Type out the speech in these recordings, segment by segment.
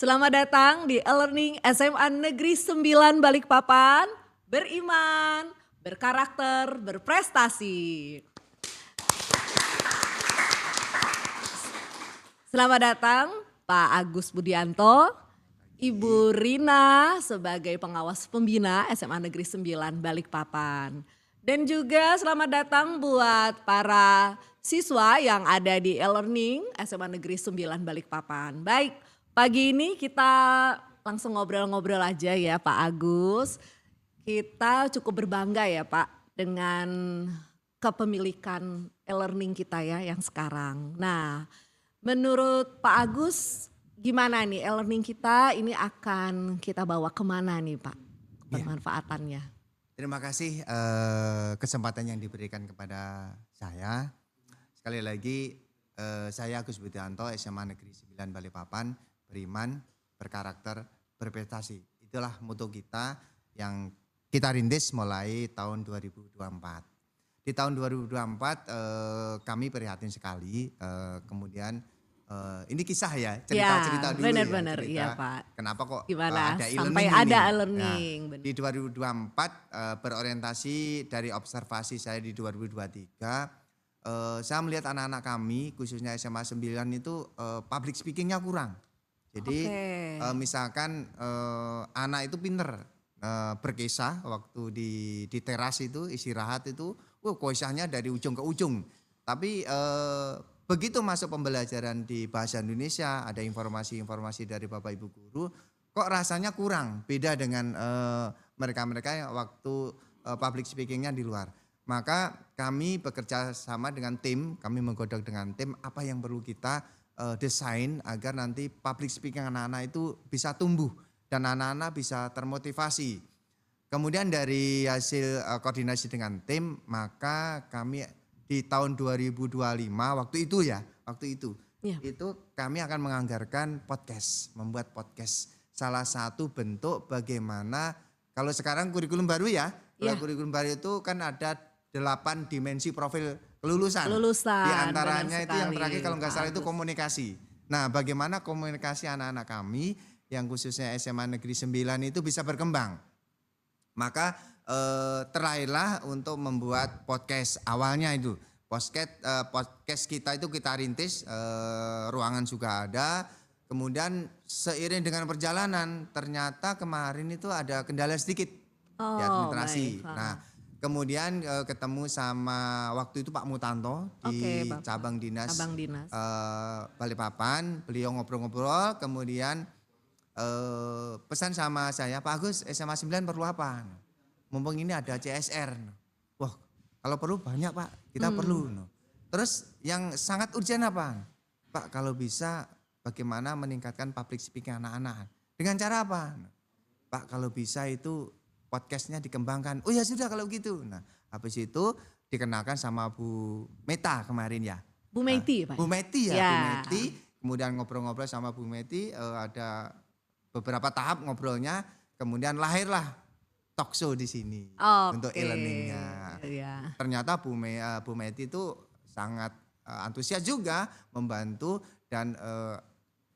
Selamat datang di e-learning SMA Negeri 9 Balikpapan. Beriman, berkarakter, berprestasi. Selamat datang Pak Agus Budianto, Ibu Rina sebagai pengawas pembina SMA Negeri 9 Balikpapan. Dan juga selamat datang buat para siswa yang ada di e-learning SMA Negeri 9 Balikpapan. Baik, pagi ini kita langsung ngobrol-ngobrol aja ya Pak Agus. Kita cukup berbangga ya Pak dengan kepemilikan e-learning kita ya yang sekarang. Nah, menurut Pak Agus gimana nih e-learning kita ini akan kita bawa kemana nih Pak pemanfaatannya? Terima kasih kesempatan yang diberikan kepada saya. Sekali lagi saya Agus Budianto, SMA Negeri 9 Balikpapan, beriman, berkarakter, berprestasi. Itulah motto kita yang kita rintis mulai tahun 2024. Di tahun 2024 kami prihatin sekali, kemudian ini kisah ya, cerita-cerita dulu benar-benar, ya. Iya Pak. Kenapa kok Gimana ada sampai e-learning ada ini? e-learning. Nah, di 2024 berorientasi dari observasi saya di 2023, saya melihat anak-anak kami khususnya SMA 9 itu public speakingnya kurang. Jadi misalkan anak itu pinter berkisah waktu di teras itu istirahat itu, kisahnya dari ujung ke ujung. Tapi begitu masuk pembelajaran di bahasa Indonesia, ada informasi-informasi dari Bapak Ibu Guru, kok rasanya kurang, beda dengan mereka-mereka yang waktu public speakingnya di luar. Maka kami bekerja sama dengan tim, kami menggodok dengan tim apa yang perlu kita desain agar nanti public speaking anak-anak itu bisa tumbuh dan anak-anak bisa termotivasi. Kemudian dari hasil koordinasi dengan tim, maka kami di tahun 2025 waktu itu itu kami akan menganggarkan podcast, membuat podcast. Salah satu bentuk bagaimana kalau sekarang kurikulum baru ya, kalau kurikulum baru itu kan ada 8 dimensi profil kelulusan. Di antaranya itu yang terakhir kalau nggak salah itu komunikasi. Nah, bagaimana komunikasi anak-anak kami yang khususnya SMA Negeri 9 itu bisa berkembang. Maka terlahirlah untuk membuat podcast awalnya itu. Podcast kita itu kita rintis, ruangan juga ada. Kemudian seiring dengan perjalanan ternyata kemarin itu ada kendala sedikit di administrasi. Nah, kemudian ketemu sama waktu itu Pak Mutanto di cabang dinas Balikpapan. Beliau ngobrol-ngobrol, kemudian pesan sama saya, Pak Agus, SMA 9 perlu apa? Mumpung ini ada CSR. Wah, kalau perlu banyak Pak, kita perlu. Terus yang sangat urgent apa? Pak, kalau bisa bagaimana meningkatkan public speaking anak-anak? Dengan cara apa? Pak, kalau bisa itu podcastnya dikembangkan. Oh ya sudah kalau gitu. Nah, habis itu dikenalkan sama Bu Meta kemarin ya. Bu Meti Pak? Bu Meti ya, Bu Meti. Kemudian ngobrol-ngobrol sama Bu Meti, ada beberapa tahap ngobrolnya. Kemudian lahirlah talk show di sini untuk e-learningnya. Ternyata Bu Meti itu sangat antusias juga membantu dan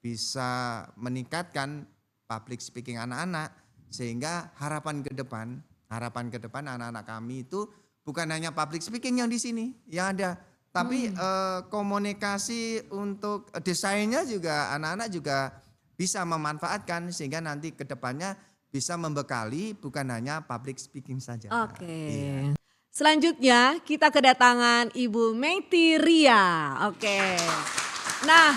bisa meningkatkan public speaking anak-anak sehingga harapan ke depan anak-anak kami itu bukan hanya public speaking yang di sini yang ada, tapi komunikasi untuk desainnya juga anak-anak juga bisa memanfaatkan sehingga nanti ke depannya bisa membekali bukan hanya public speaking saja. Iya. Selanjutnya kita kedatangan Ibu Meti Ria. Nah,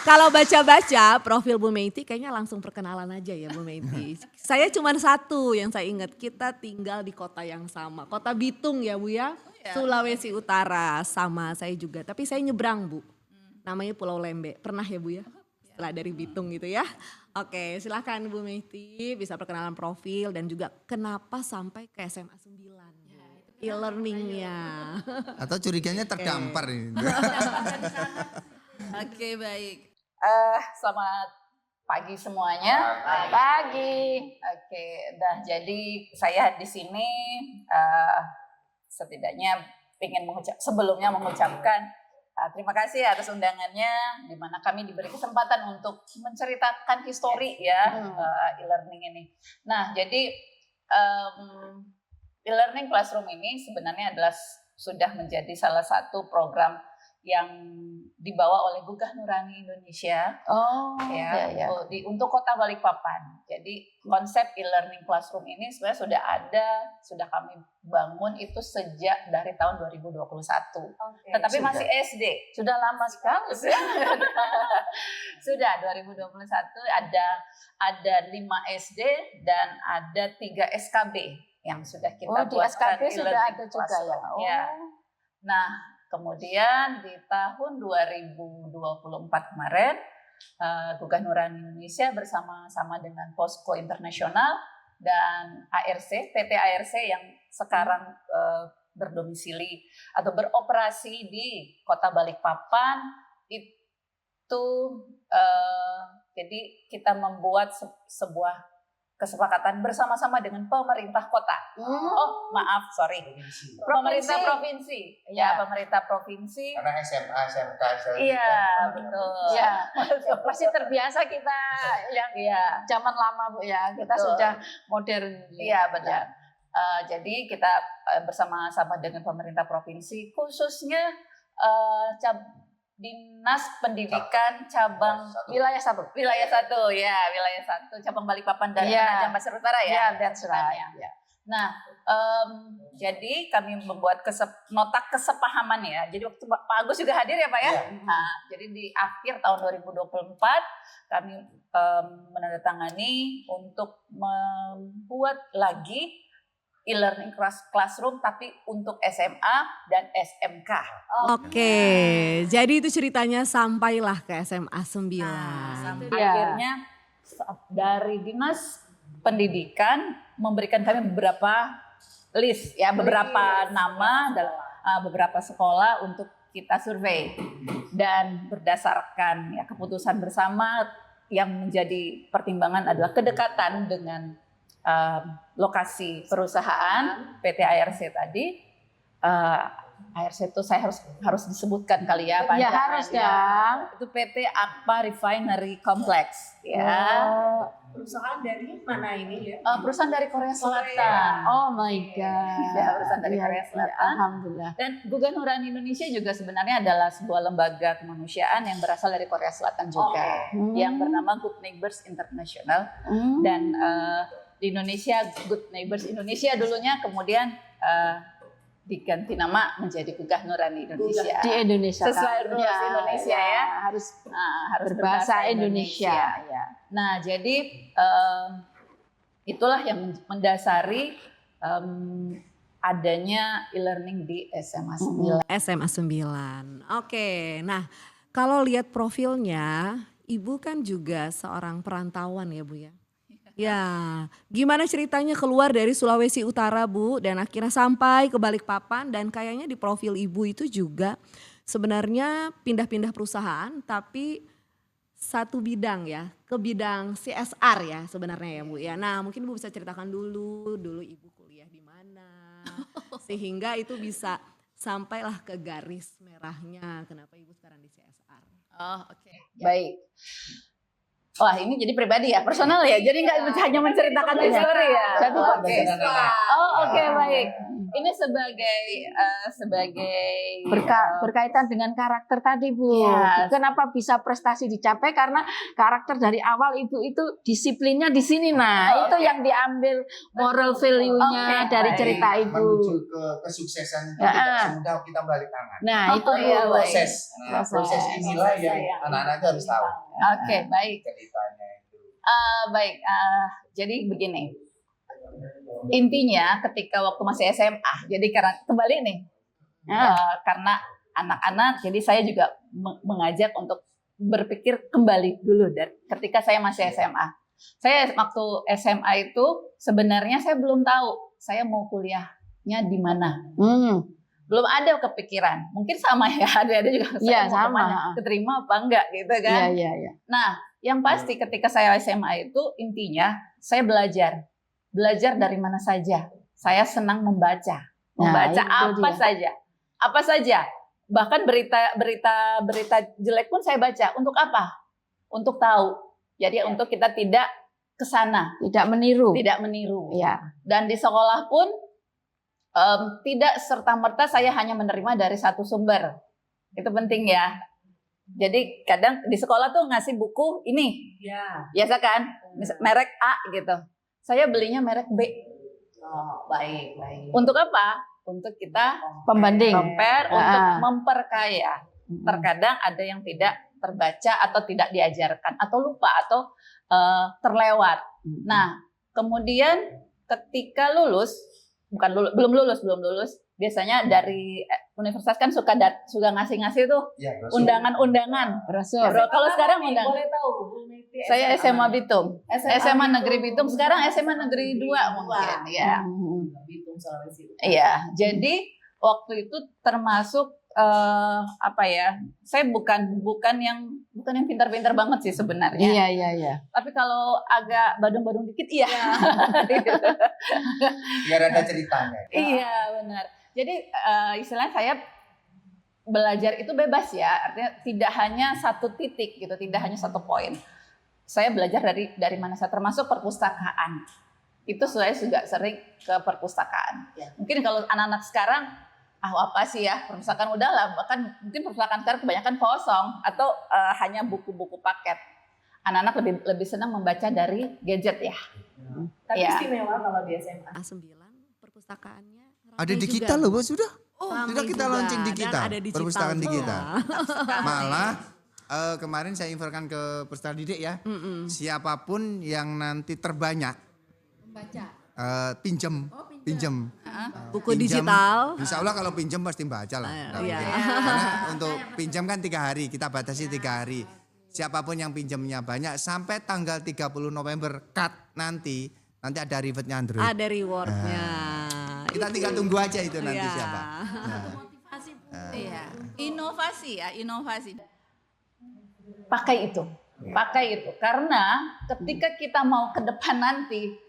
kalau baca-baca profil Bu Meti kayaknya langsung perkenalan aja ya Bu Meti. Saya cuma satu yang saya ingat, kita tinggal di kota yang sama. Kota Bitung ya Bu ya, Sulawesi Utara, sama saya juga. Tapi saya nyebrang Bu, namanya Pulau Lembe. Pernah ya Bu ya? Setelah dari Bitung gitu ya. Silahkan Bu Meti bisa perkenalan profil dan juga kenapa sampai ke SMA 9 e-learningnya. Atau curiganya terdampar ini. Baik. Selamat pagi semuanya. Pagi. Jadi saya di sini setidaknya ingin sebelumnya mengucapkan Terima kasih atas undangannya, di mana kami diberi kesempatan untuk menceritakan histori ya e-learning ini. Nah, jadi e-learning classroom ini sebenarnya adalah sudah menjadi salah satu program yang dibawa oleh Gugah Nurani Indonesia untuk Kota Balikpapan. Jadi konsep e-learning classroom ini sebenarnya sudah kami bangun itu sejak dari tahun 2021. Tetapi masih SD. Sudah lama sekali. Sudah 2021 ada 5 SD dan ada 3 SKB yang sudah kita di buatkan SKB sudah ada juga ya. Ya. Nah, kemudian di tahun 2024 kemarin, Gugah Nurani Indonesia bersama-sama dengan Posko Internasional dan PT ARC yang sekarang berdomisili atau beroperasi di Kota Balikpapan itu jadi kita membuat sebuah kesepakatan bersama-sama dengan pemerintah kota. Pemerintah provinsi. Ya, pemerintah provinsi. Karena SMA, SMK, iya, betul. Ya, pasti terbiasa kita yang zaman lama Bu ya. Kita sudah modern. Iya, benar. Jadi kita bersama-sama dengan pemerintah provinsi, khususnya Dinas Pendidikan cabang wilayah 1 cabang Balikpapan dan Penajam Pasir Utara ya. That's right. Nah, jadi kami membuat nota kesepahaman ya. Jadi waktu Pak Agus juga hadir ya Pak ya. Nah, jadi di akhir tahun 2024 kami menandatangani untuk membuat lagi e-learning classroom tapi untuk SMA dan SMK. Oke, jadi itu ceritanya sampailah ke SMA 9. Sampai akhirnya dari Dinas Pendidikan memberikan kami beberapa list ya, beberapa nama dalam beberapa sekolah untuk kita survei, dan berdasarkan ya keputusan bersama yang menjadi pertimbangan adalah kedekatan dengan lokasi perusahaan PT ARC tadi. ARC itu saya harus disebutkan kali ya, ya harus ya. Itu PT Akpa Refinery Complex ya. Perusahaan dari mana ini ya? Perusahaan dari Korea Selatan. Oh my god. Ya, perusahaan dari Korea Selatan. Alhamdulillah. Dan Gugah Nurani Indonesia juga sebenarnya adalah sebuah lembaga kemanusiaan yang berasal dari Korea Selatan juga, yang bernama Good Neighbors International. Dan di Indonesia Good Neighbors Indonesia dulunya, kemudian diganti nama menjadi Gugah Nurani Indonesia. Di Indonesia. Sesuai rules Indonesia ya. Harus berbahasa Indonesia. Ya. Nah, jadi itulah yang mendasari adanya e-learning di SMA 9. SMA 9. Oke, nah kalau lihat profilnya, Ibu kan juga seorang perantauan ya Bu ya? Ya, gimana ceritanya keluar dari Sulawesi Utara Bu dan akhirnya sampai ke Balikpapan, dan kayaknya di profil Ibu itu juga sebenarnya pindah-pindah perusahaan tapi satu bidang ya, ke bidang CSR ya sebenarnya ya Bu ya. Nah, mungkin Ibu bisa ceritakan dulu Ibu kuliah di mana sehingga itu bisa sampailah ke garis merahnya kenapa Ibu sekarang di CSR. Oh, oke. Baik. Wah, ini jadi pribadi ya, personal ya. Jadi nggak hanya menceritakan histori ya. Jadi oke, baik. Ini sebagai berkaitan dengan karakter tadi Bu. Yes. Kenapa bisa prestasi dicapai? Karena karakter dari awal Ibu itu disiplinnya di sini. Nah, itu yang diambil moral value-nya dari cerita Ibu. Menuju ke kesuksesan itu tidak semudah kita balik tangan. Nah, itu proses. Nah, proses inilah yang anak-anak harus tahu. Oke, baik. Ceritanya itu. Baik, jadi begini. Intinya ketika waktu masih SMA, jadi karena kembali nih, karena anak-anak, jadi saya juga mengajak untuk berpikir kembali dulu dari ketika saya masih SMA. Saya waktu SMA itu sebenarnya saya belum tahu saya mau kuliahnya di mana. Belum ada kepikiran. Mungkin sama ya, ada juga saya mau kemana, keterima apa enggak gitu kan. Iya. Nah, yang pasti ketika saya SMA itu intinya saya belajar dari mana saja. Saya senang membaca Nah, apa saja Bahkan berita jelek pun saya baca. Untuk apa? Untuk tahu. Jadi untuk kita tidak ke sana, Tidak meniru. tidak meniru. Ya. Dan di sekolah pun tidak serta-merta saya hanya menerima dari satu sumber. Itu penting ya. Jadi kadang di sekolah tuh ngasih buku ini, biasa kan, merek A gitu. Saya belinya merek B. Oh, baik. Untuk apa? Untuk kita Pembanding. compare, untuk Ah. memperkaya. Terkadang ada yang tidak terbaca atau tidak diajarkan, atau lupa, atau terlewat. Nah, kemudian ketika lulus, belum lulus, biasanya dari universitas kan suka ngasih-ngasih tuh undangan-undangan. Brosur. Kalau sekarang undangan. Boleh tahu Bu Meti Saya SMA Bitung. SMA Negeri Bitung, Bitung. sekarang SMA Negeri 2 mungkin ya. Bitung Sulawesi. Iya, jadi waktu itu termasuk saya bukan yang pintar-pintar banget sih sebenarnya. Iya. Tapi kalau agak badung-badung dikit iya. Biar ada ceritanya. Iya, benar. Jadi istilahnya saya belajar itu bebas ya, artinya tidak hanya satu titik gitu, tidak hanya satu poin. Saya belajar dari mana saya, termasuk perpustakaan. Itu saya juga sering ke perpustakaan. Ya. Mungkin kalau anak-anak sekarang apa sih ya, perpustakaan udahlah, bahkan mungkin perpustakaan sekarang kebanyakan kosong atau hanya buku-buku paket. Anak-anak lebih senang membaca dari gadget ya. Tapi Ya. istimewa kalau di SMA. A9 perpustakaannya ramai Ada di juga. kita loh, Bu, sudah. Ramai Sudah kita juga. launching di Dan kita, ada digital perpustakaan di juga. kita. Malah kemarin saya infokan ke Peserta Didik ya, siapapun yang nanti terbanyak pinjem. Buku Pinjam, digital. Insya Allah kalau pinjam pasti baca lah. Nggak Iya. mungkin. Karena untuk pinjam kan 3 hari, kita batasi 3 hari. Siapapun yang pinjamnya banyak sampai tanggal 30 November cut nanti ada rewardnya Android. Ada rewardnya. Kita tinggal tunggu aja itu nanti Iya. siapa. Iya. Inovasi. Pakai itu. Karena ketika kita mau ke depan nanti,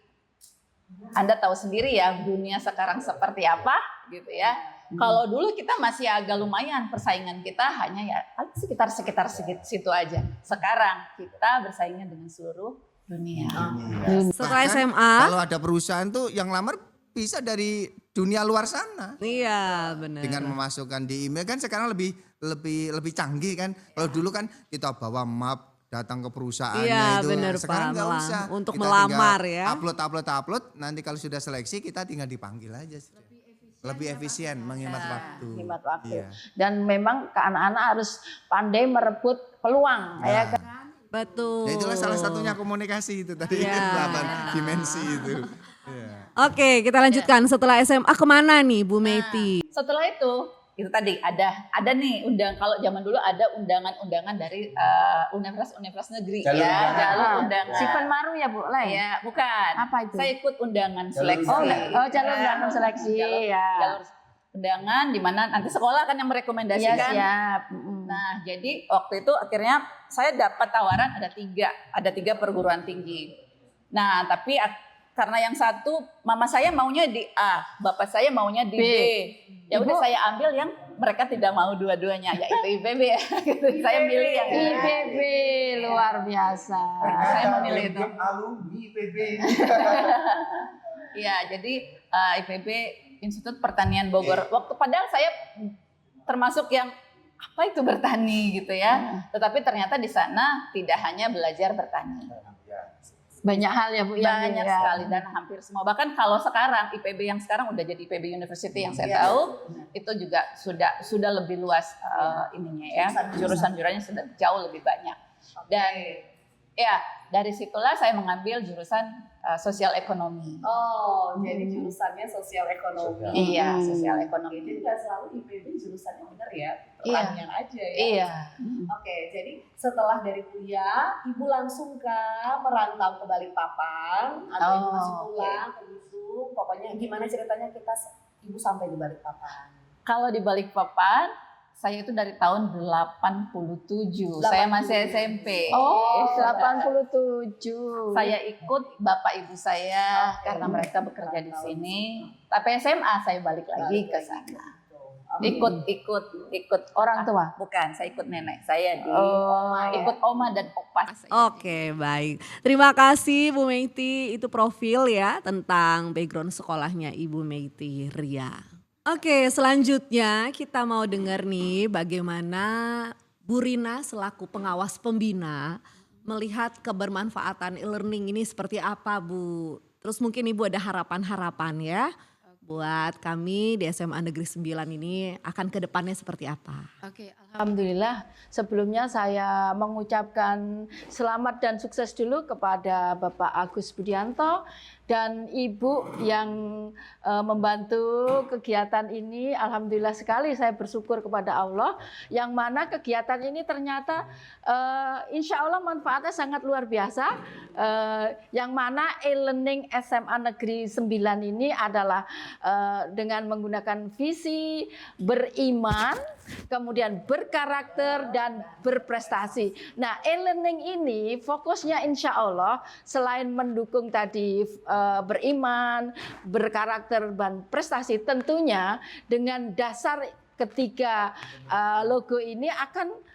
Anda tahu sendiri ya dunia sekarang seperti apa gitu ya. Kalau dulu kita masih agak lumayan, persaingan kita hanya ya sekitar situ aja. Sekarang kita bersaingnya dengan seluruh dunia. Setelah Bahkan SMA. Kalau ada perusahaan tuh yang lamar bisa dari dunia luar sana. Iya, benar. Dengan memasukkan di email kan sekarang lebih canggih kan. Kalau dulu kan kita bawa map datang ke perusahaannya Iya, itu. benar, Sekarang Pak. nggak Malah usah. untuk Kita melamar tinggal ya. Upload. Nanti kalau sudah seleksi kita tinggal dipanggil aja. Lebih efisien, menghemat waktu. Menghemat waktu. Iya. Dan memang ke anak-anak harus pandai merebut peluang. Ya kan? Betul. Ya itulah salah satunya komunikasi itu tadi Iya. 8 dimensi itu. Iya. Oke, kita lanjutkan. Setelah SMA kemana nih Bu Meti? Setelah itu tadi ada nih kalau zaman dulu ada undangan-undangan dari universitas negeri Jalur ya, undangan. jalur undangan. Simpen Maru ya Bu? Lain. Ya, bukan. Apa itu? Saya ikut undangan seleksi. Jalur undangan seleksi. Ya. Jalur undangan di mana nanti sekolah kan yang Iya, merekomendasikan. siap. Nah, jadi waktu itu akhirnya saya dapat tawaran ada tiga perguruan tinggi. Nah, tapi karena yang satu mama saya maunya di A, bapak saya maunya di B. Ya udah Ibu? saya ambil yang mereka tidak mau dua-duanya, yaitu IPB ya. Saya milih yang IPB luar biasa. Saya memilih itu. Alumni IPB. Iya, jadi IPB Institut Pertanian Bogor. Waktu padahal saya termasuk yang apa itu bertani gitu ya. Tetapi ternyata di sana tidak hanya belajar bertani. Banyak hal ya Bu. yang Banyak ya. sekali dan hampir semua. Bahkan kalau sekarang IPB yang sekarang udah jadi IPB University yang saya tahu itu juga sudah lebih luas ininya ya. Jurusan-jurusannya sudah jauh lebih banyak. Dan ya dari situlah saya mengambil jurusan sosial ekonomi. Oh, jadi jurusannya sosial ekonomi. Iya, sosial Oke, ekonomi. jadi nggak selalu IPB jurusan yang benar ya, Iya. pertanian aja ya. Iya. Oke, jadi setelah dari kuliah, ibu langsung merantau ke Balikpapan atau ibu masih pulang ke Bitung. Pokoknya gimana ceritanya ibu sampai di Balikpapan? Kalau di Balikpapan saya itu dari tahun 87. Saya masih SMP. Oh, 87. Saya ikut bapak ibu saya karena mereka bekerja di sini. Tapi SMA saya balik lagi ke sana. ikut Orang tua? Bukan, saya ikut nenek saya di ikut Oh. oma dan opa. Oke, baik. Terima kasih Bu Meiti. Itu profil ya tentang background sekolahnya Ibu Meiti Ria. Oke, selanjutnya kita mau dengar nih bagaimana Bu Rina selaku pengawas pembina melihat kebermanfaatan e-learning ini seperti apa Bu? Terus mungkin Ibu ada harapan-harapan ya buat kami di SMA Negeri 9 ini akan ke depannya seperti apa? Oke, alhamdulillah. Sebelumnya saya mengucapkan selamat dan sukses dulu kepada Bapak Agus Budianto dan Ibu yang membantu kegiatan ini. Alhamdulillah sekali saya bersyukur kepada Allah yang mana kegiatan ini ternyata insya Allah manfaatnya sangat luar biasa. Yang mana e-learning SMA Negeri 9 ini adalah dengan menggunakan visi beriman, kemudian berkarakter dan berprestasi. Nah, e-learning ini fokusnya insya Allah selain mendukung tadi beriman, berkarakter dan prestasi, tentunya dengan dasar ketiga logo ini akan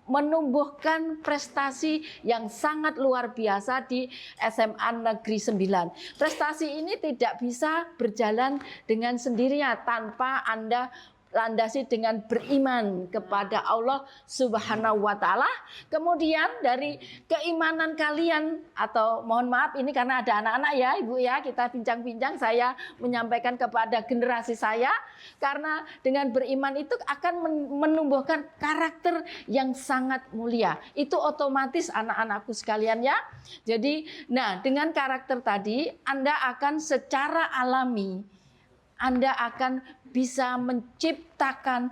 menumbuhkan prestasi yang sangat luar biasa di SMA Negeri 9. Prestasi ini tidak bisa berjalan dengan sendirinya tanpa Anda landasi dengan beriman kepada Allah Subhanahu wa taala. Kemudian dari keimanan kalian, atau mohon maaf ini karena ada anak-anak ya Ibu ya, kita bincang-bincang, saya menyampaikan kepada generasi saya, karena dengan beriman itu akan menumbuhkan karakter yang sangat mulia. Itu otomatis anak-anakku sekalian ya. Jadi nah dengan karakter tadi Anda akan secara alami Anda akan bisa menciptakan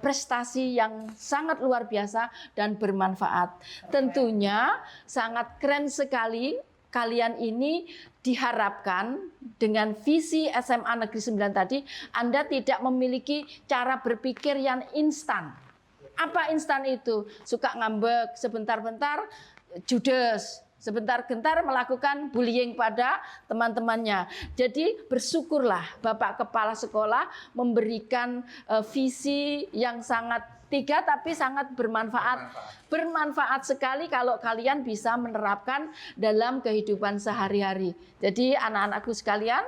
prestasi yang sangat luar biasa dan bermanfaat. Tentunya sangat keren sekali kalian ini diharapkan dengan visi SMA Negeri 9 tadi, Anda tidak memiliki cara berpikir yang instan. Apa instan itu? Suka ngambek sebentar-bentar, judes. Sebentar-bentar melakukan bullying pada teman-temannya. Jadi bersyukurlah Bapak Kepala Sekolah memberikan visi yang sangat tiga tapi sangat bermanfaat. Bermanfaat sekali kalau kalian bisa menerapkan dalam kehidupan sehari-hari. Jadi anak-anakku sekalian,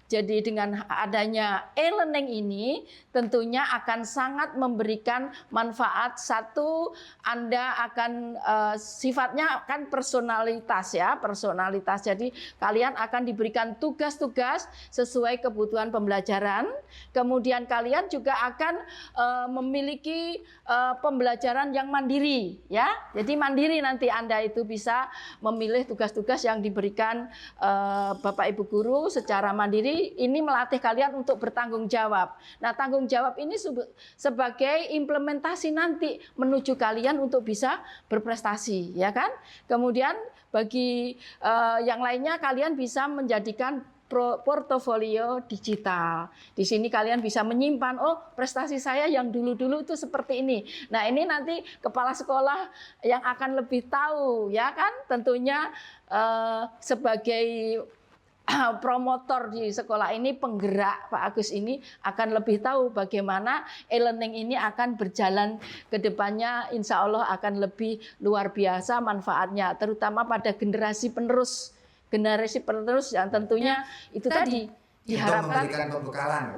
jadi dengan adanya e-learning ini tentunya akan sangat memberikan manfaat. Satu, Anda akan sifatnya akan personalitas ya, personalitas. Jadi kalian akan diberikan tugas-tugas sesuai kebutuhan pembelajaran. Kemudian kalian juga akan memiliki pembelajaran yang mandiri ya. Jadi mandiri nanti Anda itu bisa memilih tugas-tugas yang diberikan Bapak Ibu guru secara mandiri. Ini melatih kalian untuk bertanggung jawab. Nah, tanggung jawab ini sebagai implementasi nanti menuju kalian untuk bisa berprestasi, ya kan? Kemudian bagi yang lainnya kalian bisa menjadikan portofolio digital. Di sini kalian bisa menyimpan, oh prestasi saya yang dulu-dulu itu seperti ini. Nah ini nanti kepala sekolah yang akan lebih tahu, ya kan? Tentunya sebagai promotor di sekolah ini, penggerak Pak Agus ini akan lebih tahu bagaimana e-learning ini akan berjalan ke depannya. Insya Allah akan lebih luar biasa manfaatnya, terutama pada generasi penerus yang tentunya itu tadi diharapkan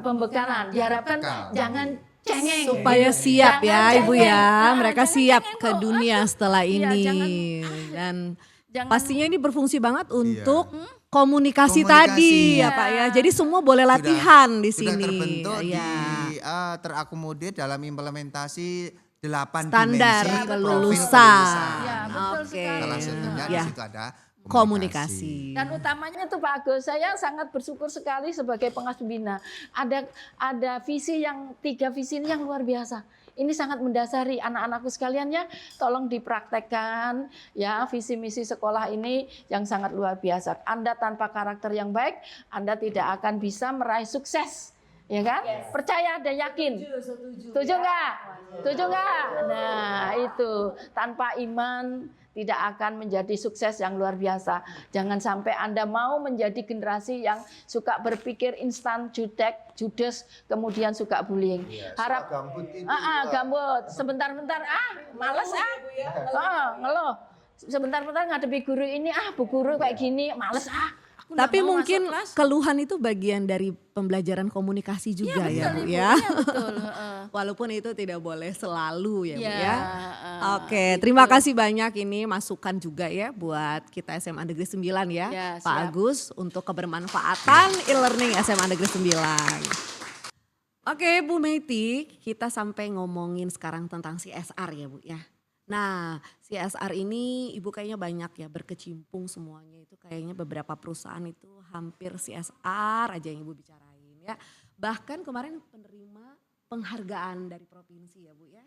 pembekalan, diharapkan jangan cengeng supaya siap ya Ibu ya, mereka siap ke dunia setelah Iya, ini. Dan jangan pastinya ini berfungsi banget untuk komunikasi tadi ya Pak ya. Jadi semua boleh latihan di Sudah sini. terbentuk Ya. terakomodir dalam implementasi 8 Standar dimensi kelulusan. Ya, betul Oke. sekali. Salah satunya Ya. di situ ada Komunikasi. Dan utamanya itu Pak Agus, saya sangat bersyukur sekali sebagai pengawas pembina. Ada visi yang 3 visi ini yang luar biasa. Ini sangat mendasari anak-anakku sekalian ya, tolong dipraktekkan ya visi misi sekolah ini yang sangat luar biasa. Anda tanpa karakter yang baik, Anda tidak akan bisa meraih sukses ya kan? Percaya dan yakin. Setuju nggak? Setuju nggak? Nah itu tanpa iman tidak akan menjadi sukses yang luar biasa. Jangan sampai Anda mau menjadi generasi yang suka berpikir instan, judes, kemudian suka bullying. Harap gambut itu gambut. Sebentar-bentar males ngeluh. Sebentar-bentar ngadepi guru ini Bu guru kayak gini, males Aku nggak Tapi mau mungkin masuk kelas. keluhan itu bagian dari pembelajaran komunikasi juga ya Bu Ibu, ya. betul. Walaupun itu tidak boleh selalu ya Bu Ya, ya. Oke, terima kasih banyak ini masukan juga ya buat kita SMA Negeri 9 ya, Ya, Pak siap. Agus untuk kebermanfaatan e-learning SMA Negeri 9. Oke Bu Meiti, kita sampai ngomongin sekarang tentang CSR ya Bu ya. Nah CSR ini Ibu kayaknya banyak ya berkecimpung semuanya itu kayaknya beberapa perusahaan itu hampir CSR aja yang Ibu bicarain ya. Bahkan kemarin penerima penghargaan dari provinsi ya Bu ya.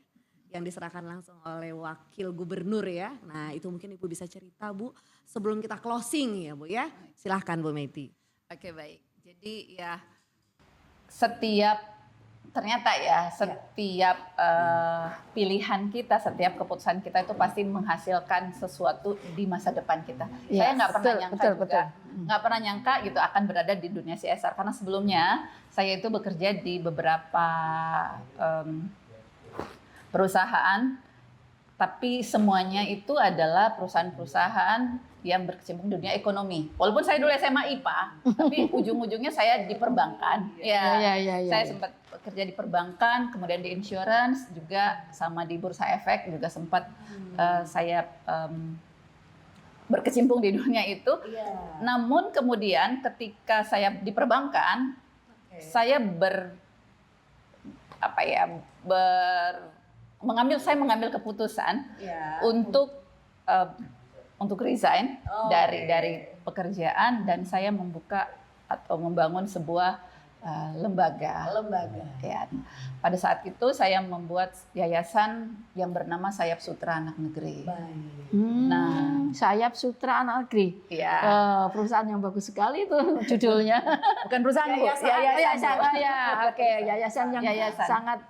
Yang diserahkan langsung oleh wakil gubernur ya. Nah itu mungkin Ibu bisa cerita Bu sebelum kita closing ya Bu ya. Silahkan Bu Meiti. Oke, baik. Jadi ya ternyata setiap pilihan kita, setiap keputusan kita itu pasti menghasilkan sesuatu di masa depan kita. Ya, Saya nggak pernah betul, nyangka betul, juga, betul. nggak pernah nyangka gitu akan berada di dunia CSR karena sebelumnya saya itu bekerja di beberapa perusahaan, tapi semuanya itu adalah perusahaan-perusahaan yang berkecimpung di dunia ekonomi. Walaupun saya dulu SMA IPA, tapi ujung-ujungnya saya di perbankan. Ya. Saya sempat bekerja di perbankan, kemudian di insurance, juga sama di bursa efek, juga sempat saya berkecimpung di dunia itu. Namun kemudian ketika saya di perbankan, saya mengambil keputusan untuk resign dari pekerjaan dan saya membuka atau membangun sebuah lembaga. Ya. Pada saat itu saya membuat yayasan yang bernama Sayap Sutra Anak Negeri. Nah, Sayap Sutra Anak Negeri. Ya. Perusahaan yang bagus sekali itu judulnya. Bukan perusahaan, Bu. Yayasan. Yayasan yang Yayasan. sangat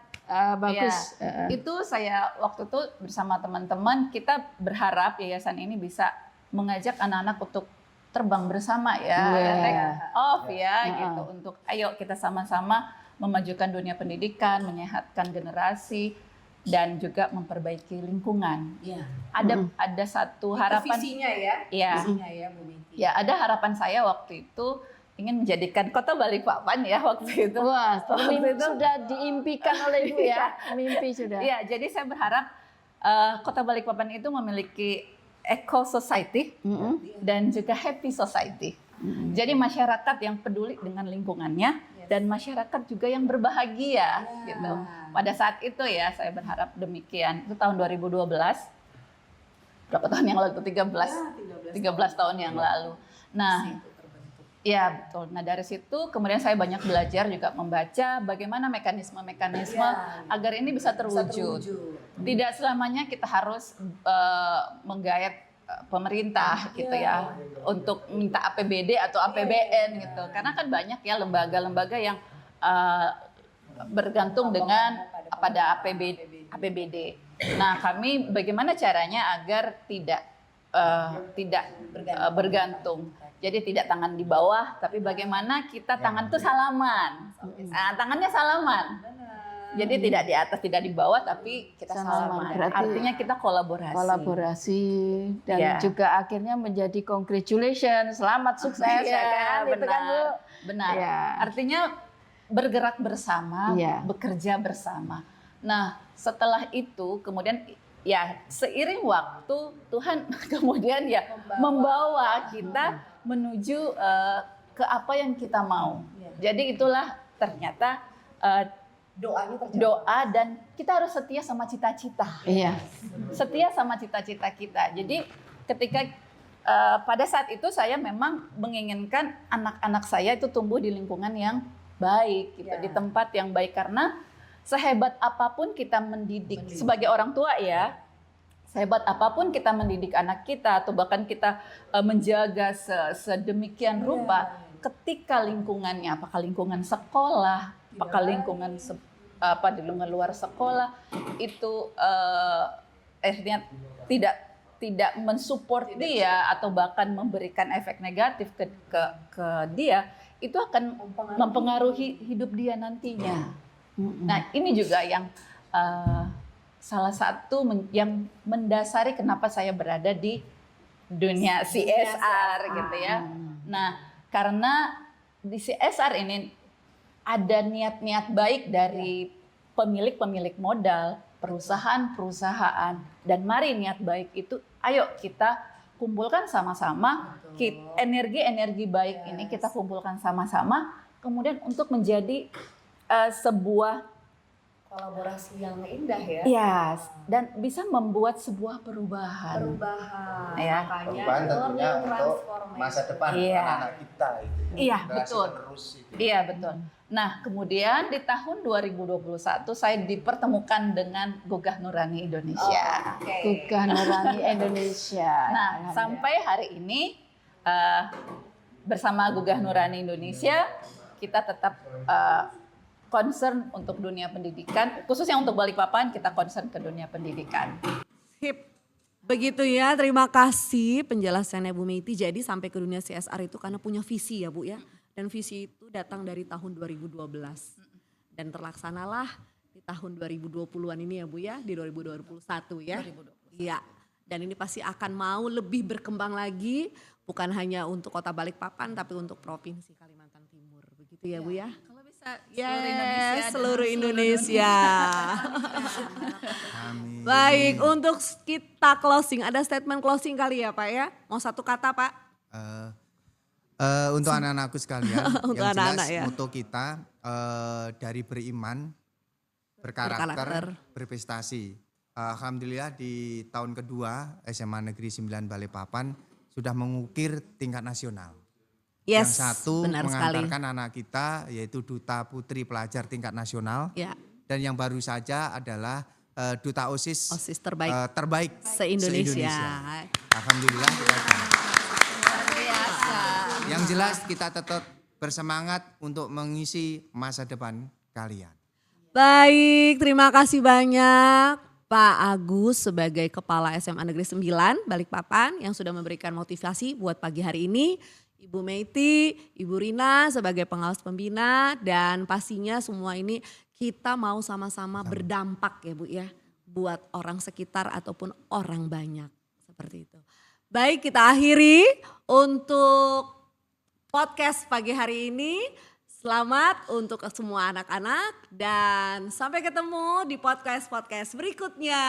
bagus. Itu saya waktu itu bersama teman-teman kita berharap yayasan ini bisa mengajak anak-anak untuk terbang bersama ya, take off ya gitu untuk ayo kita sama-sama memajukan dunia pendidikan, menyehatkan generasi dan juga memperbaiki lingkungan. Ada satu harapan Visinya ya. Ya. Visinya ya Bu Meiti. Ya, ada harapan saya waktu itu ingin menjadikan kota Balikpapan ya waktu itu. Wah, Waktu itu sudah diimpikan oleh Ibu ya. Mimpi sudah. Iya, jadi saya berharap kota Balikpapan itu memiliki eco society dan juga happy society. Jadi masyarakat yang peduli dengan lingkungannya dan masyarakat juga yang berbahagia gitu. Pada saat itu ya saya berharap demikian. Itu tahun 2012. Berapa tahun yang lalu? 13 tahun yang lalu. Nah, ya betul. Nah dari situ kemudian saya banyak belajar juga membaca bagaimana mekanisme-mekanisme agar ini bisa terwujud. Tidak selamanya kita harus menggayat pemerintah gitu ya untuk minta APBD atau APBN gitu. Karena kan banyak ya lembaga-lembaga yang bergantung dengan pada APBD. Nah kami bagaimana caranya agar tidak bergantung. Jadi tidak tangan di bawah, tapi bagaimana kita tangan itu salaman. Nah, tangannya salaman. Jadi tidak di atas, tidak di bawah, tapi kita salaman. Berarti artinya kita kolaborasi. Dan juga akhirnya menjadi congratulations, selamat sukses ya kan? Itu kan Bu. Benar. Ya. Artinya bergerak bersama, bekerja bersama. Nah, setelah itu kemudian ya seiring waktu Tuhan kemudian ya membawa kita menuju ke apa yang kita mau. Jadi itulah ternyata doa dan kita harus setia sama cita-cita. Iya. Setia sama cita-cita kita. Jadi ketika pada saat itu saya memang menginginkan anak-anak saya itu tumbuh di lingkungan yang baik, gitu, di tempat yang baik karena sehebat apapun kita mendidik sebagai orang tua ya, sehebat apapun kita mendidik anak kita atau bahkan kita menjaga sedemikian rupa, ketika lingkungannya, apakah lingkungan sekolah, apakah lingkungan di luar sekolah itu akhirnya tidak mensupport dia atau bahkan memberikan efek negatif ke dia, itu akan mempengaruhi hidup dia nantinya. Nah, ini juga yang salah satu yang mendasari kenapa saya berada di dunia CSR gitu ya. Nah, karena di CSR ini ada niat-niat baik dari pemilik modal, perusahaan-perusahaan, dan mari niat baik itu, ayo kita kumpulkan sama-sama, energi-energi baik ini kita kumpulkan sama-sama, kemudian untuk menjadi sebuah Kolaborasi yang indah ya. ya, dan bisa membuat sebuah perubahan. Ya. Perubahan Makanya tentunya learning untuk transformation. masa depan Iya. anak-anak kita itu. Iya, Generasi betul. penerus itu. Iya, betul. Nah, kemudian di tahun 2021 saya dipertemukan dengan Gugah Nurani Indonesia. Oke. Gugah Nurani Indonesia. Nah, sampai hari ini bersama Gugah Nurani Indonesia kita tetap concern untuk dunia pendidikan, khususnya untuk Balikpapan kita concern ke dunia pendidikan. Sip. Begitu ya, terima kasih penjelasannya Bu Meiti. Jadi sampai ke dunia CSR itu karena punya visi ya Bu ya. Dan visi itu datang dari tahun 2012. Dan terlaksanalah di tahun 2020-an ini ya Bu ya, di 2021 ya. 2021. Iya. Dan ini pasti akan mau lebih berkembang lagi, bukan hanya untuk Kota Balikpapan tapi untuk Provinsi Kalimantan Timur. Begitu ya Bu ya. Kalau bisa Seluruh Indonesia. Amin. Baik, untuk kita closing, ada statement closing kali ya Pak ya? Mau satu kata Pak? Untuk anak-anakku sekalian, Untuk yang anak-anak jelas ya. moto kita dari beriman, berkarakter, berprestasi. Alhamdulillah di tahun kedua SMA Negeri 9 Balikpapan sudah mengukir tingkat nasional. Yes, Yang satu benar sekali. mengantarkan anak kita yaitu Duta Putri Pelajar tingkat nasional. Ya, Dan yang baru saja adalah Duta OSIS, OSIS terbaik terbaik se-Indonesia. Alhamdulillah kita Yang jelas kita tetap bersemangat untuk mengisi masa depan kalian. Baik, terima kasih banyak Pak Agus sebagai Kepala SMA Negeri 9 Balikpapan yang sudah memberikan motivasi buat pagi hari ini. Ibu Meiti, Ibu Rina sebagai pengawas pembina, dan pastinya semua ini kita mau sama-sama berdampak ya Bu ya, buat orang sekitar ataupun orang banyak seperti itu. Baik, kita akhiri untuk podcast pagi hari ini. Selamat untuk semua anak-anak dan sampai ketemu di podcast-podcast berikutnya.